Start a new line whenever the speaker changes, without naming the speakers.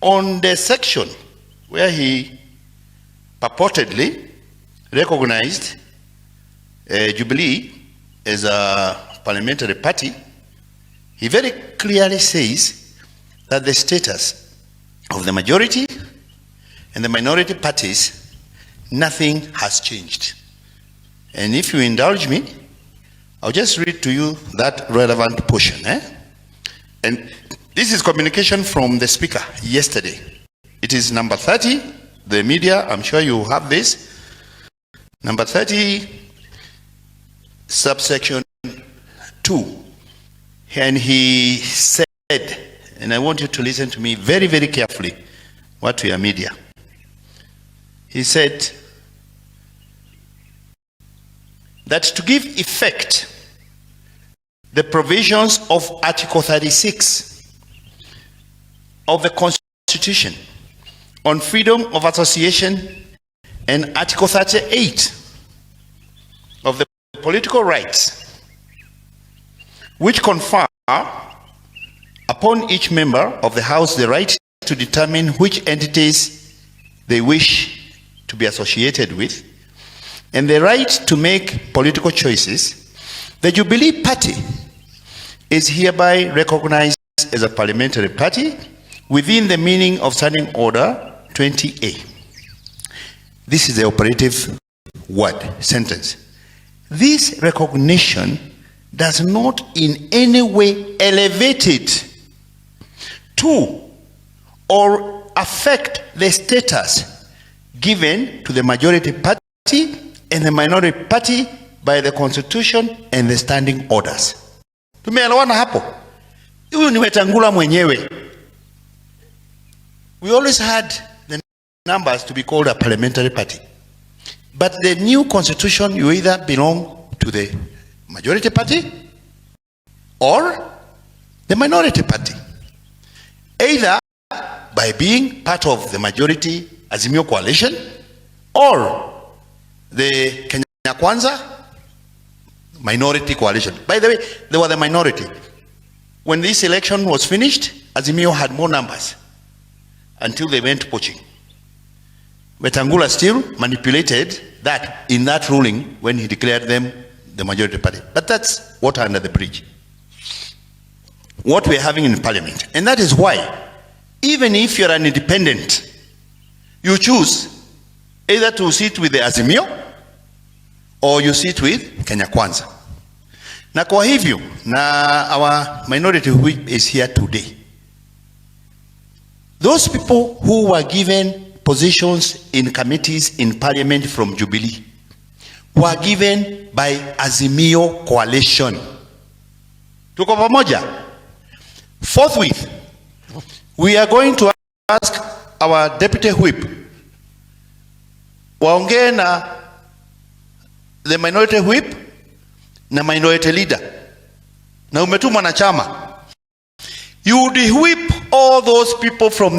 on the section where he purportedly recognized Jubilee as a parliamentary party, he very clearly says that the status of the majority and the minority parties, nothing has changed. And if you indulge me, I'll just read to you that relevant portion. And this is communication from the speaker yesterday. It is number 30, the media, I'm sure you have this. Number 30, subsection 2. And he said, and I want you to listen to me very, very carefully, what to your media. He said that to give effect the provisions of Article 36 of the Constitution on freedom of association and Article 38 of the political rights, which confer upon each member of the House the right to determine which entities they wish to be associated with, and the right to make political choices, the Jubilee Party is hereby recognized as a parliamentary party within the meaning of Standing Order 20A. This is the operative word, sentence. This recognition does not in any way elevate it to or affect the status given to the majority party and the minority party by the Constitution and the standing orders. Tumeelewana hapo? Huyu ni Wetangula mwenyewe. We always had the numbers to be called a parliamentary party. But the new constitution, you either belong to the majority party or the minority party. Either by being part of the majority Azimio coalition or the Kenya Kwanza minority coalition. By the way, they were the minority. When this election was finished, Azimio had more numbers until they went poaching. Wetangula still manipulated that in that ruling when he declared them the majority party. But that's water under the bridge. What we're having in parliament. And that is why, even if you're an independent, you choose either to sit with the Azimio or you sit with Kenya Kwanza. Na kwa hivyo, na our minority whip is here today. Those people who were given positions in committees in parliament from Jubilee were given by Azimio coalition. Tuko pamoja? Forthwith, we are going to ask our deputy whip waongee na the minority whip na minority leader, na umetumwa na chama. You would whip all those people from